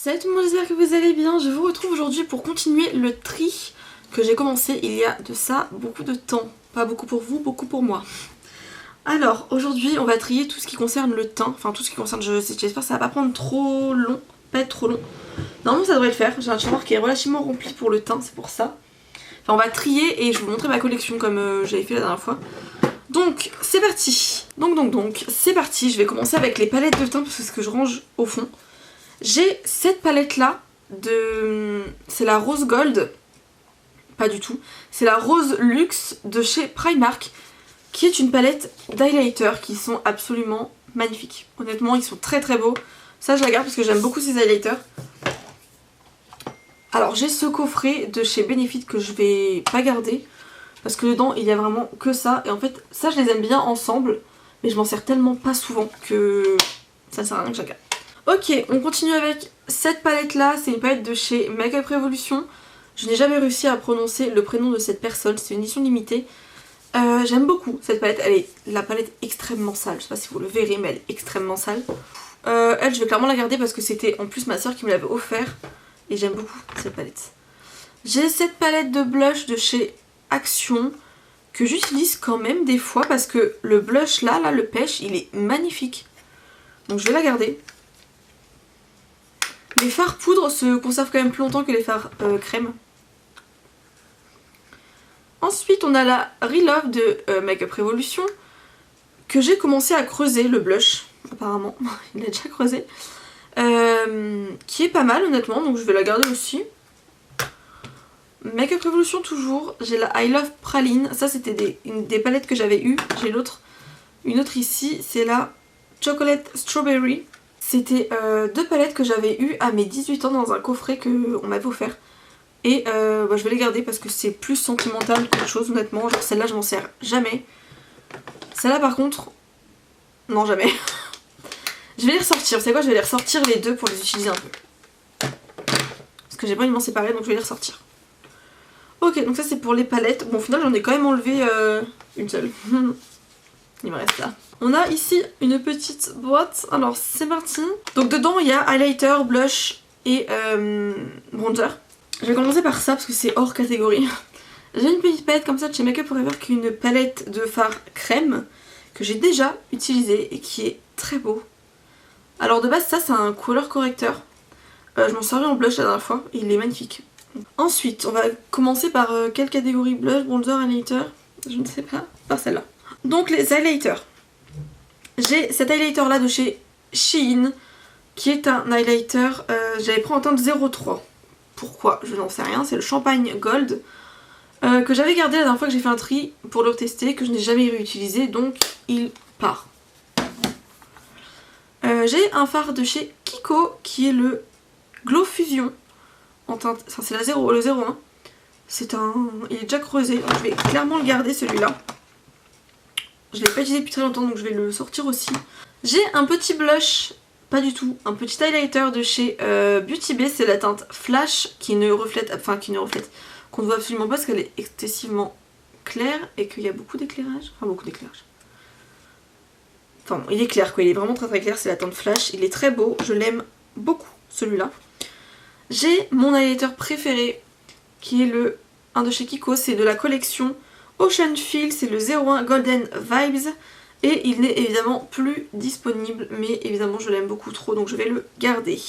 Salut tout le monde, j'espère que vous allez bien. Je vous retrouve aujourd'hui pour continuer le tri que j'ai commencé il y a de ça beaucoup de temps. Pas beaucoup pour vous, beaucoup pour moi. Alors aujourd'hui on va trier tout ce qui concerne le teint. Enfin tout ce qui concerne, j'espère que ça va pas prendre trop long. Pas être trop long. Normalement ça devrait le faire. J'ai un tiroir qui est relativement rempli pour le teint, c'est pour ça. Enfin on va trier et je vais vous montrer ma collection comme j'avais fait la dernière fois. Donc c'est parti. Donc c'est parti. Je vais commencer avec les palettes de teint parce que c'est ce que je range au fond. J'ai cette palette là de... c'est la Rose Gold. Pas du tout. C'est la Rose Luxe de chez Primark, qui est une palette d'highlighters qui sont absolument magnifiques. Honnêtement ils sont très très beaux. Ça je la garde parce que j'aime beaucoup ces highlighters. Alors j'ai ce coffret de chez Benefit que je vais pas garder parce que dedans il y a vraiment que ça. Et en fait ça je les aime bien ensemble, mais je m'en sers tellement pas souvent que ça sert à rien que je la garde. Ok, on continue avec cette palette là, c'est une palette de chez Makeup Revolution. Je n'ai jamais réussi à prononcer le prénom de cette personne, c'est une édition limitée. J'aime beaucoup cette palette, la palette est extrêmement sale, je sais pas si vous le verrez mais elle est extrêmement sale. Elle je vais clairement la garder parce que c'était en plus ma soeur qui me l'avait offert et j'aime beaucoup cette palette. J'ai cette palette de blush de chez Action que j'utilise quand même des fois parce que le blush là, le pêche, il est magnifique. Donc je vais la garder. Les fards poudre se conservent quand même plus longtemps que les fards crème. Ensuite on a la Relove de Makeup Revolution que j'ai commencé à creuser, le blush apparemment, il a déjà creusé, qui est pas mal honnêtement, donc je vais la garder aussi. Makeup Revolution toujours, j'ai la I Love Praline, ça c'était des palettes que j'avais eues, j'ai une autre ici, c'est la Chocolate Strawberry. C'était deux palettes que j'avais eues à mes 18 ans dans un coffret qu'on m'avait offert. Et je vais les garder parce que c'est plus sentimental qu'autre chose honnêtement. Genre celle-là je m'en sers jamais. Celle-là par contre, non jamais. Je vais les ressortir, vous savez quoi, je vais les ressortir les deux pour les utiliser un peu. Parce que j'ai pas envie de m'en séparer donc je vais les ressortir. Ok, donc ça c'est pour les palettes. Bon au final j'en ai quand même enlevé une seule. Il me reste là. On a ici une petite boîte, alors c'est parti. Donc dedans il y a highlighter, blush et bronzer. Je vais commencer par ça parce que c'est hors catégorie. J'ai une petite palette comme ça de chez Makeup Forever qui est une palette de fard crème que j'ai déjà utilisée et qui est très beau. Alors de base ça c'est un couleur correcteur. Je m'en servais en blush la dernière fois et il est magnifique. Ensuite on va commencer par quelle catégorie? Blush, bronzer, highlighter? Je ne sais pas. Par celle-là. Donc les highlighters. J'ai cet highlighter là de chez Shein qui est un highlighter, j'avais pris en teinte 03. Pourquoi? Je n'en sais rien, c'est le Champagne Gold que j'avais gardé la dernière fois que j'ai fait un tri pour le tester, que je n'ai jamais réutilisé, donc il part. J'ai un fard de chez Kiko qui est le Glow Fusion en teinte, enfin c'est le 01. Il est déjà creusé, donc je vais clairement le garder celui-là. Je l'ai pas utilisé depuis très longtemps donc je vais le sortir aussi. J'ai un petit blush, pas du tout, un petit highlighter de chez Beauty Bay, c'est la teinte Flash qui ne reflète, qu'on ne voit absolument pas parce qu'elle est excessivement claire et qu'il y a beaucoup d'éclairage. Enfin beaucoup d'éclairage. Enfin bon, il est clair quoi, il est vraiment très très clair, c'est la teinte Flash, il est très beau, je l'aime beaucoup celui-là. J'ai mon highlighter préféré qui est un de chez Kiko, c'est de la collection Ocean Feel, c'est le 01 Golden Vibes et il n'est évidemment plus disponible mais évidemment je l'aime beaucoup trop donc je vais le garder.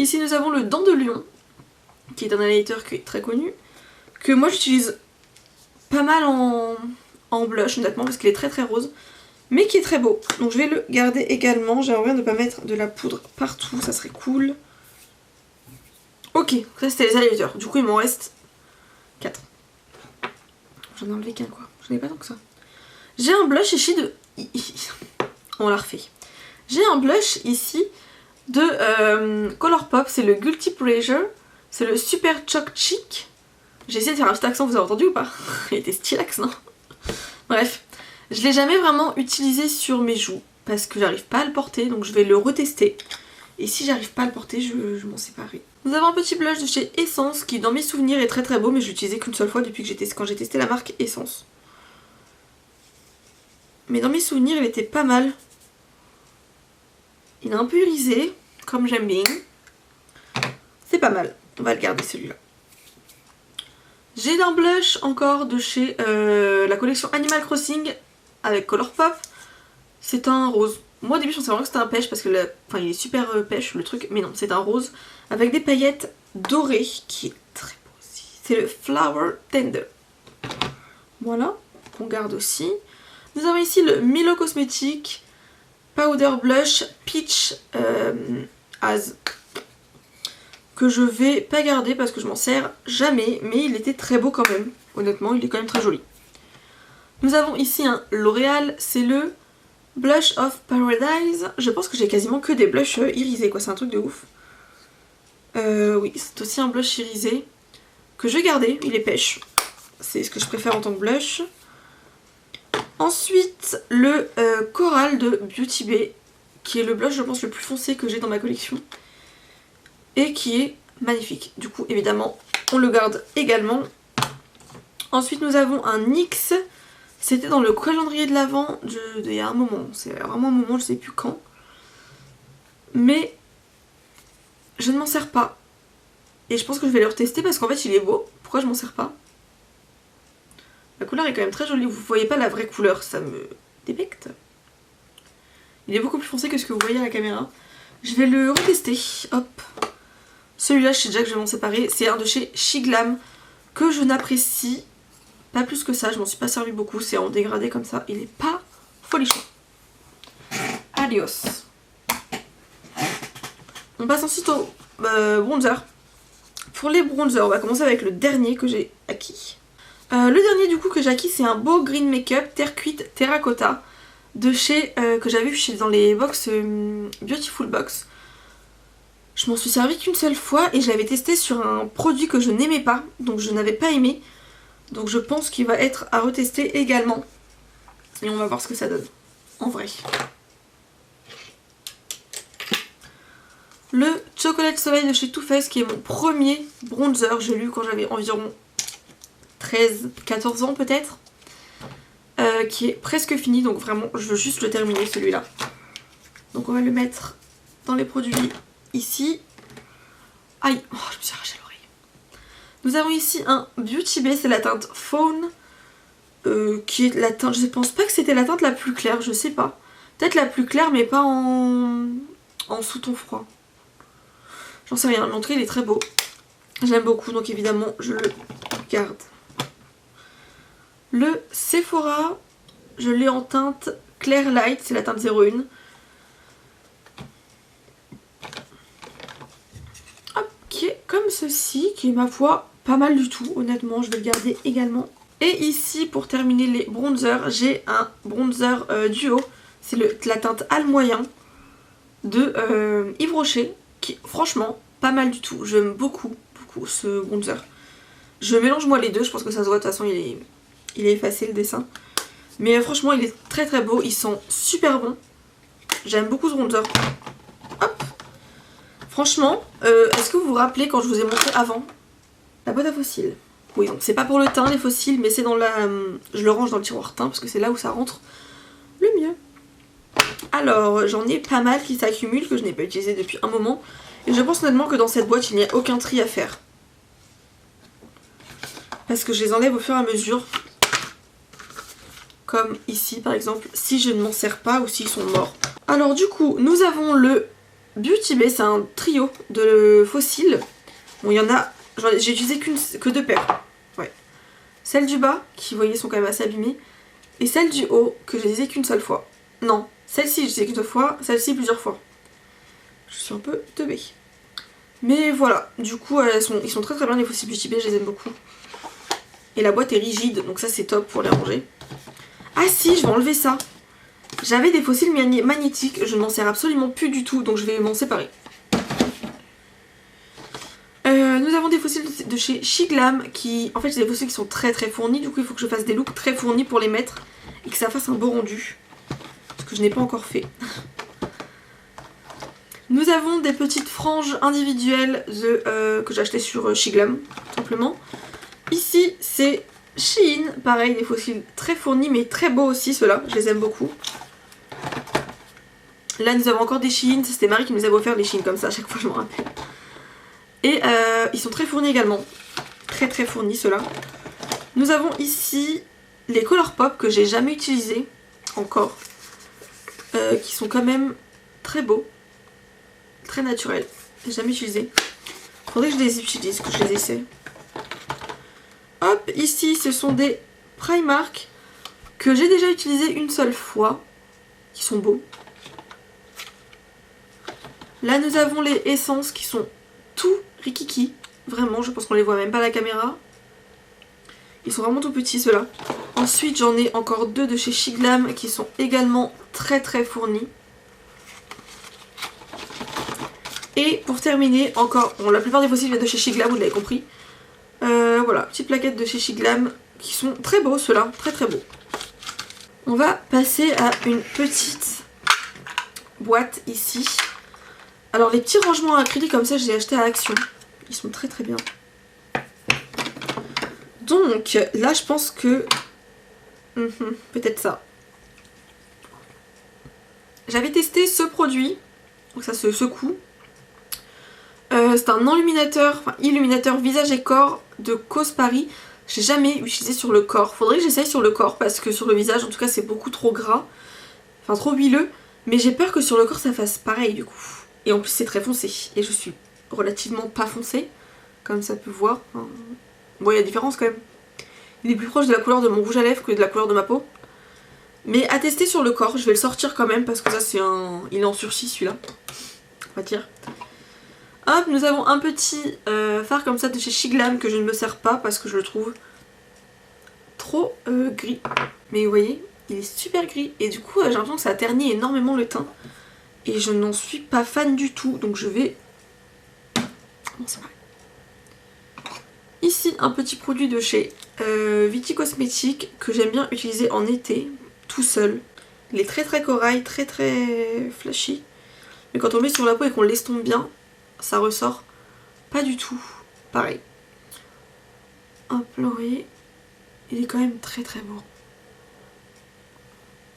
Ici nous avons le Dent de Lion qui est un highlighter qui est très connu, que moi j'utilise pas mal en blush honnêtement parce qu'il est très très rose mais qui est très beau donc je vais le garder également. J'aimerais ne pas mettre de la poudre partout, ça serait cool. Ok, ça c'était les highlighters, du coup il m'en reste 4. J'en ai enlevé qu'un quoi, j'en ai pas tant que ça. J'ai un blush ici de... On l'a refait. J'ai un blush ici de Colourpop, c'est le Guilty Pleasure. C'est le Super Choc Chic. J'ai essayé de faire un petit accent, vous avez entendu ou pas? Il était stylax, non? Bref, je l'ai jamais vraiment utilisé sur mes joues parce que j'arrive pas à le porter, donc je vais le retester. Et si j'arrive pas à le porter, je m'en séparer. Nous avons un petit blush de chez Essence qui dans mes souvenirs est très très beau mais je l'ai utilisé qu'une seule fois depuis que quand j'ai testé la marque Essence. Mais dans mes souvenirs il était pas mal. Il est un peu irisé, comme j'aime bien. C'est pas mal, on va le garder celui-là. J'ai un blush encore de chez la collection Animal Crossing avec Colourpop. C'est un rose. Moi au début je pensais vraiment que c'était un pêche parce que enfin, il est super pêche le truc, mais non, c'est un rose avec des paillettes dorées qui est très beau aussi. C'est le Flower Tender. Voilà, qu'on garde aussi. Nous avons ici le Milo Cosmetics Powder Blush Peach Az, que je vais pas garder parce que je m'en sers jamais, mais il était très beau quand même. Honnêtement, il est quand même très joli. Nous avons ici un L'Oréal, c'est le Blush of Paradise. Je pense que j'ai quasiment que des blushs irisés, quoi, c'est un truc de ouf. Oui, c'est aussi un blush irisé que je vais garder, il est pêche. C'est ce que je préfère en tant que blush. Ensuite, le Coral de Beauty Bay, qui est le blush, je pense, le plus foncé que j'ai dans ma collection. Et qui est magnifique. Du coup, évidemment, on le garde également. Ensuite, nous avons un NYX. C'était dans le calendrier de l'Avent il y a un moment. C'est vraiment un moment, je sais plus quand. Mais je ne m'en sers pas. Et je pense que je vais le retester parce qu'en fait, il est beau. Pourquoi je m'en sers pas? La couleur est quand même très jolie. Vous voyez pas la vraie couleur, ça me débecte. Il est beaucoup plus foncé que ce que vous voyez à la caméra. Je vais le retester. Hop. Celui-là, je sais déjà que je vais m'en séparer. C'est un de chez Shiglam que je n'apprécie pas plus que ça. Je m'en suis pas servi beaucoup. C'est en dégradé comme ça. Il est pas folichon. Adios. On passe ensuite au bronzer. Pour les bronzers, on va commencer avec le dernier que j'ai acquis. Le dernier du coup que j'ai acquis, c'est un beau green make-up terre cuite terracotta de chez que j'avais vu dans les box Beautiful Box. Je m'en suis servi qu'une seule fois et je l'avais testé sur un produit que je n'aimais pas, donc je n'avais pas aimé. Donc je pense qu'il va être à retester également. Et on va voir ce que ça donne, en vrai. Le Chocolate Soleil de chez Too Faced, qui est mon premier bronzer. Je l'ai eu quand j'avais environ 13-14 ans peut-être. Qui est presque fini, donc vraiment je veux juste le terminer celui-là. Donc on va le mettre dans les produits ici. Aïe, oh, je me suis arraché l'oreille. Nous avons ici un Beauty Bay, c'est la teinte Fawn. Qui est la teinte, je pense pas que c'était la teinte la plus claire, je sais pas. Peut-être la plus claire mais pas en sous-ton froid. J'en sais rien, l'entrée il est très beau. J'aime beaucoup, donc évidemment je le garde. Le Sephora, je l'ai en teinte Clair Light, c'est la teinte 01. Hop, qui est comme ceci, qui est ma foi pas mal du tout, honnêtement, je vais le garder également. Et ici, pour terminer les bronzers, j'ai un bronzer duo, c'est la teinte Al Moyen de Yves Rocher, qui est franchement pas mal du tout. J'aime beaucoup, beaucoup ce bronzer. Je mélange moi les deux, je pense que ça se voit, de toute façon il est effacé le dessin. Mais franchement il est très très beau, il sent super bon. J'aime beaucoup ce bronzer. Hop. Franchement, est-ce que vous vous rappelez quand je vous ai montré avant la boîte à fossiles? Oui, donc c'est pas pour le teint les fossiles, mais c'est dans la... je le range dans le tiroir teint parce que c'est là où ça rentre le mieux. Alors j'en ai pas mal qui s'accumulent, que je n'ai pas utilisé depuis un moment. Et je pense honnêtement que dans cette boîte il n'y a aucun tri à faire. Parce que je les enlève au fur et à mesure. Comme ici par exemple, si je ne m'en sers pas ou s'ils sont morts. Alors du coup, nous avons le Beauty Bay, c'est un trio de fossiles. Bon, il y en a, j'ai utilisé que 2 paires. Ouais. Celles du bas, qui vous voyez sont quand même assez abîmées. Et celle du haut, que j'ai utilisé qu'une seule fois. Non, celle-ci j'ai utilisé qu'une seule fois, celle-ci plusieurs fois. Je suis un peu teubée. Mais voilà, du coup ils sont très très bien les fossiles Beauty Bay, je les aime beaucoup. Et la boîte est rigide, donc ça c'est top pour les ranger. Ah si, je vais enlever ça. J'avais des fossiles magnétiques, je ne m'en sers absolument plus du tout, donc je vais m'en séparer. Nous avons des fossiles de chez Shiglam qui... En fait c'est des fossiles qui sont très très fournis, du coup il faut que je fasse des looks très fournis pour les mettre. Et que ça fasse un beau rendu. Ce que je n'ai pas encore fait. Nous avons des petites franges individuelles que j'ai achetées sur Shiglam, tout simplement. Ici c'est Shein, pareil des fossiles très fournis mais très beaux aussi ceux-là, je les aime beaucoup. Là nous avons encore des Shein, c'était Marie qui nous avait offert les Shein comme ça à chaque fois je me rappelle. Et ils sont très fournis également, très très fournis ceux-là. Nous avons ici les Colourpop que j'ai jamais utilisés encore, qui sont quand même très beaux, très naturels, j'ai jamais utilisé. Faudrait que je les utilise, que je les essaie. Hop, ici ce sont des Primark que j'ai déjà utilisés une seule fois, qui sont beaux. Là nous avons les essences qui sont tout rikiki, vraiment je pense qu'on les voit même pas à la caméra. Ils sont vraiment tout petits ceux-là. Ensuite j'en ai encore deux de chez Shiglam qui sont également très très fournis. Et pour terminer encore, bon la plupart des fossiles viennent de chez Shiglam, vous l'avez compris. Voilà, petite plaquette de chez Shiglam qui sont très beaux ceux-là, très très beaux. On va passer à une petite boîte ici. Alors les petits rangements à acrylique comme ça, je les ai achetés à Action. Ils sont très très bien. Donc là je pense que... peut-être ça. J'avais testé ce produit, donc ça se secoue. C'est un enluminateur, enfin illuminateur visage et corps de Cause Paris. J'ai jamais utilisé sur le corps. Faudrait que j'essaye sur le corps parce que sur le visage en tout cas c'est beaucoup trop gras. Enfin trop huileux. Mais j'ai peur que sur le corps ça fasse pareil du coup. Et en plus c'est très foncé. Et je suis relativement pas foncée. Comme ça peut voir. Bon il y a différence quand même. Il est plus proche de la couleur de mon rouge à lèvres que de la couleur de ma peau. Mais à tester sur le corps. Je vais le sortir quand même parce que ça c'est un... Il est en sursis celui-là. On va dire. Hop, nous avons un petit fard comme ça de chez Shiglam que je ne me sers pas parce que je le trouve trop gris. Mais vous voyez, il est super gris et du coup j'ai l'impression que ça ternit énormément le teint. Et je n'en suis pas fan du tout, donc je vais... Bon, c'est vrai. Ici, un petit produit de chez Viti Cosmétiques que j'aime bien utiliser en été, tout seul. Il est très très corail, très très flashy. Mais quand on le met sur la peau et qu'on l'estompe bien, ça ressort pas du tout pareil. Hop, là vous voyez, il est quand même très très beau.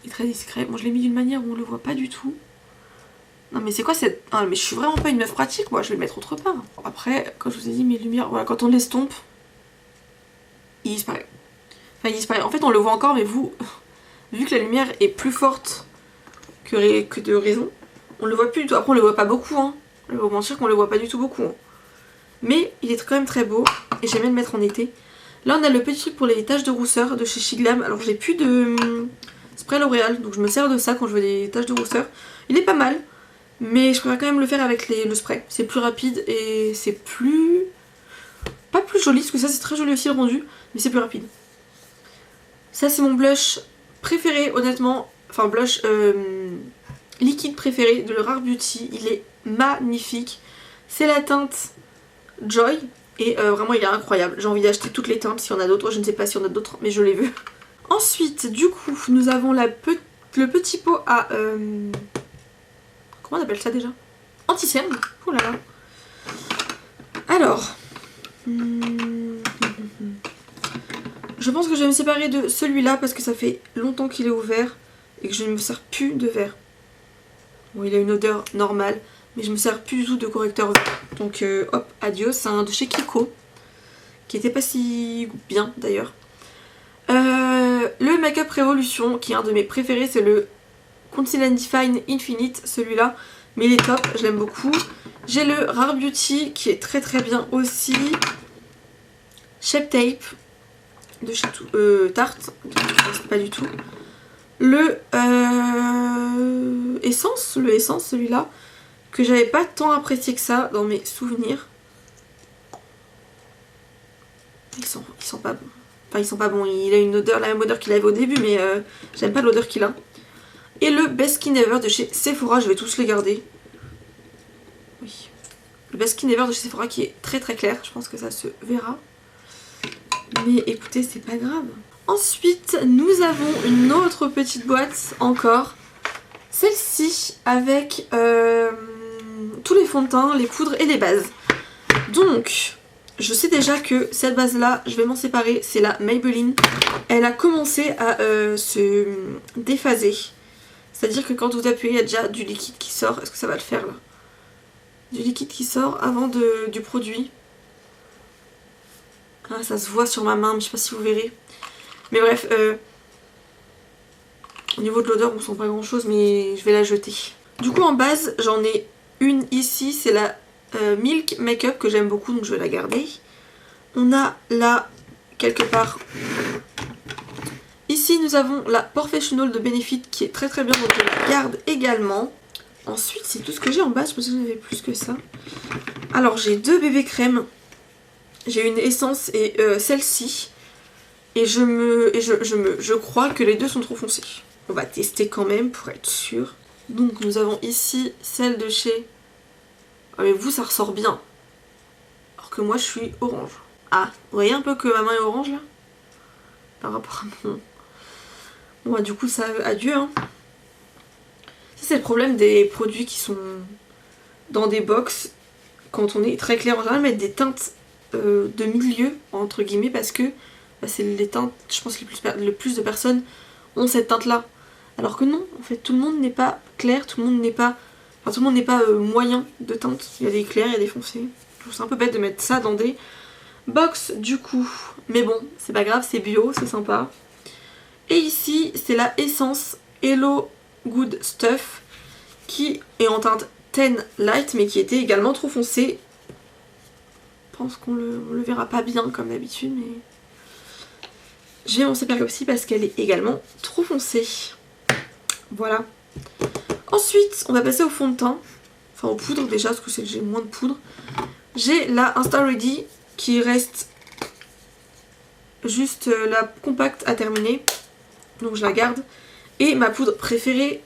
Il est très discret. Bon, je l'ai mis d'une manière où on le voit pas du tout. Non mais c'est quoi cette... Ah mais je suis vraiment pas une meuf pratique, moi je vais le mettre autre part. Après, quand je vous ai dit mes lumières, voilà, quand on l'estompe, il disparaît. Enfin il disparaît. En fait on le voit encore mais vous, vu que la lumière est plus forte que de raison, on le voit plus du tout. Après on le voit pas beaucoup hein. Je vais vous mentir qu'on le voit pas du tout beaucoup. Hein. Mais il est quand même très beau et j'aime bien le mettre en été. Là on a le petit truc pour les taches de rousseur de chez Shiglam. Alors j'ai plus de spray L'Oréal donc je me sers de ça quand je veux des taches de rousseur. Il est pas mal mais je préfère quand même le faire avec le spray. C'est plus rapide et c'est plus... Pas plus joli parce que ça c'est très joli aussi le rendu mais c'est plus rapide. Ça c'est mon blush préféré honnêtement. Enfin blush liquide préféré de Rare Beauty. Il est magnifique. C'est la teinte Joy et vraiment il est incroyable. J'ai envie d'acheter toutes les teintes s'il y en a d'autres. Je ne sais pas s'il y en a d'autres mais je les veux. Ensuite du coup nous avons le petit pot à... comment on appelle ça déjà? Anti-cerne. Oh là là. Alors... je pense que je vais me séparer de celui-là parce que ça fait longtemps qu'il est ouvert et que je ne me sers plus de verre. Bon il a une odeur normale mais je me sers plus du tout de correcteur vert. Donc hop, adieu. C'est un de chez Kiko qui était pas si bien d'ailleurs. Le Make Up Revolution qui est un de mes préférés, c'est le Conceal and Define Infinite, celui-là. Mais il est top, je l'aime beaucoup. J'ai le Rare Beauty qui est très très bien aussi. Shape Tape de chez Tarte, pas du tout. Le Essence, celui-là, que j'avais pas tant apprécié que ça dans mes souvenirs. Ils sont pas bons. Enfin ils sont pas bons, il a une odeur, la même odeur qu'il avait au début mais j'aime pas l'odeur qu'il a. Et le Best Skin Ever de chez Sephora, je vais tous les garder. Oui. Le Best Skin Ever de chez Sephora qui est très très clair, je pense que ça se verra. Mais écoutez, c'est pas grave. Ensuite, nous avons une autre petite boîte encore. Celle-ci avec tous les fonds de teint, les poudres et les bases. Donc, je sais déjà que cette base-là, je vais m'en séparer. C'est la Maybelline. Elle a commencé à se déphaser. C'est-à-dire que quand vous appuyez, il y a déjà du liquide qui sort. Est-ce que ça va le faire là? Du liquide qui sort avant du produit. Ah, ça se voit sur ma main, mais je sais pas si vous verrez. Mais bref, au niveau de l'odeur, on sent pas grand chose, mais je vais la jeter. Du coup, en base, j'en ai une ici, c'est la Milk Makeup que j'aime beaucoup, donc je vais la garder. On a là, quelque part... Ici, nous avons la Professional de Benefit qui est très très bien, donc je la garde également. Ensuite, c'est tout ce que j'ai en base, je pensais que j'en avais plus que ça. Alors, j'ai 2 bébés crèmes. J'ai une essence et celle-ci. Et je crois que les deux sont trop foncés. On va tester quand même pour être sûr. Donc, nous avons ici celle de chez... Ah, mais vous, ça ressort bien. Alors que moi, je suis orange. Ah, vous voyez un peu que ma main est orange, là? Par rapport à mon... Bon, bah, du coup, ça... Adieu, hein. Ça, c'est le problème des produits qui sont dans des box. Quand on est très clair, en général, mettre des teintes de milieu, entre guillemets, parce que bah, c'est les teintes, je pense que le plus de personnes ont cette teinte-là. Alors que non, en fait, tout le monde n'est pas clair, tout le monde n'est pas... Enfin, tout le monde n'est pas moyen de teinte. Il y a des clairs, il y a des foncés. Je trouve ça un peu bête de mettre ça dans des box, du coup. Mais bon, c'est pas grave, c'est bio, c'est sympa. Et ici, c'est la Essence Hello Good Stuff, qui est en teinte 10 Light, mais qui était également trop foncé. Je pense qu'on le verra pas bien comme d'habitude, mais... Je vais lancer Pergopsy parce qu'elle est également trop foncée. Voilà. Ensuite, on va passer au fond de teint. Enfin, aux poudres déjà, parce que j'ai moins de poudre. J'ai la Insta Ready qui reste juste la compacte à terminer. Donc je la garde. Et ma poudre préférée,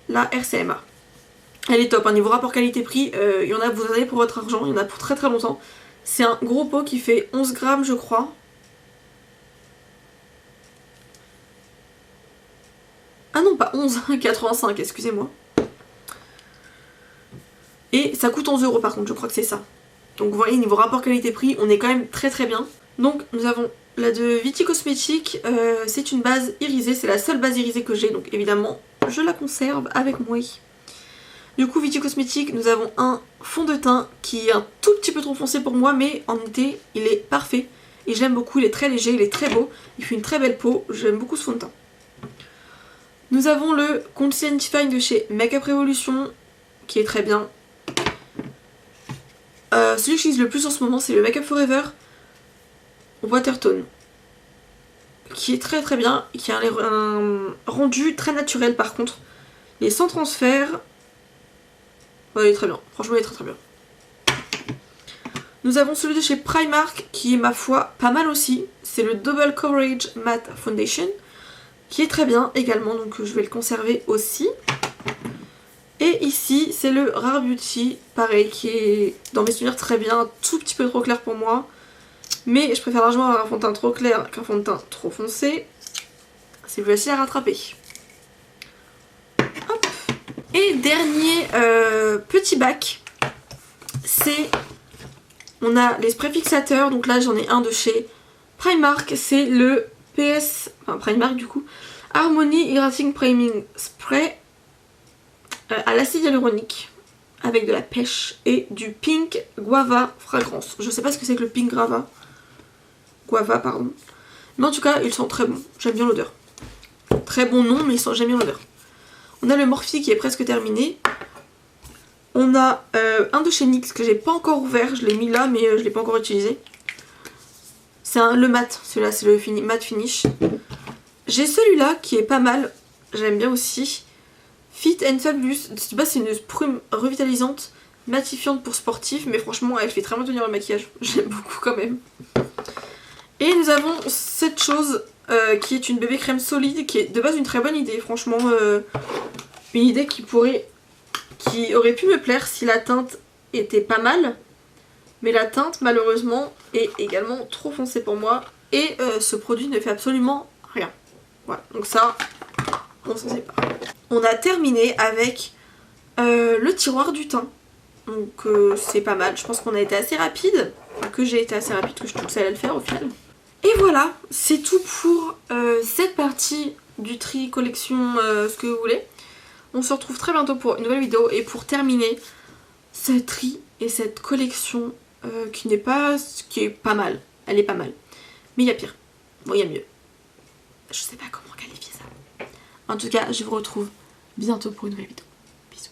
la RCMA. Elle est top, hein. Niveau rapport qualité-prix, il y en a, vous en avez pour votre argent, il y en a pour très très longtemps. C'est un gros pot qui fait 11 grammes je crois. Ah non, pas 11, 85, excusez-moi. Et ça coûte 11 € par contre, je crois que c'est ça. Donc vous voyez, niveau rapport qualité-prix, on est quand même très très bien. Donc nous avons la de Viti Cosmetics, c'est une base irisée, c'est la seule base irisée que j'ai, donc évidemment je la conserve avec moi. Du coup, Viti Cosmetics, nous avons un fond de teint qui est un tout petit peu trop foncé pour moi, mais en été il est parfait. Et j'aime beaucoup, il est très léger, il est très beau, il fait une très belle peau, j'aime beaucoup ce fond de teint. Nous avons le Concealer Define de chez Makeup Revolution, qui est très bien. Celui que j'utilise le plus en ce moment, c'est le Makeup Forever Watertone, qui est très très bien, qui a un rendu très naturel par contre. Il est sans transfert. Ouais, il est très bien, franchement il est très très bien. Nous avons celui de chez Primark, qui est ma foi pas mal aussi. C'est le Double Coverage Matte Foundation, qui est très bien également, donc je vais le conserver aussi. Et ici, c'est le Rare Beauty, pareil, qui est dans mes souvenirs très bien, un tout petit peu trop clair pour moi. Mais je préfère largement avoir un fond de teint trop clair qu'un fond de teint trop foncé. C'est plus facile à rattraper. Hop. Et dernier petit bac, c'est... On a les sprays fixateurs, donc là j'en ai un de chez Primark, c'est le PS... Enfin Primark du coup, Harmony Hydrating Priming Spray à l'acide hyaluronique avec de la pêche et du Pink Guava fragrance. Je sais pas ce que c'est que le Pink Guava, pardon. Mais en tout cas, ils sont très bons. J'aime bien l'odeur. Très bon nom, mais j'aime bien l'odeur. On a le Morphe qui est presque terminé. On a un de chez NYX que j'ai pas encore ouvert. Je l'ai mis là, mais je l'ai pas encore utilisé. C'est le mat. Celui-là, c'est le matte finish. J'ai celui-là qui est pas mal. J'aime bien aussi. Fit and Fabulous. C'est une sprume revitalisante, matifiante pour sportif. Mais franchement, elle fait très bien tenir le maquillage. J'aime beaucoup quand même. Et nous avons cette chose qui est une bébé crème solide, qui est de base une très bonne idée, franchement une idée qui aurait pu me plaire si la teinte était pas mal, mais la teinte malheureusement est également trop foncée pour moi et ce produit ne fait absolument rien. Voilà, donc ça, on s'en sépare. On a terminé avec le tiroir du teint, donc c'est pas mal, je pense qu'on a été assez rapide, enfin, que j'ai été assez rapide, que je suis toute seule à le faire au final. Et voilà, c'est tout pour cette partie du tri collection, ce que vous voulez. On se retrouve très bientôt pour une nouvelle vidéo et pour terminer cette tri et cette collection qui est pas mal. Elle est pas mal. Mais il y a pire. Bon, il y a mieux. Je sais pas comment qualifier ça. En tout cas, je vous retrouve bientôt pour une nouvelle vidéo. Bisous.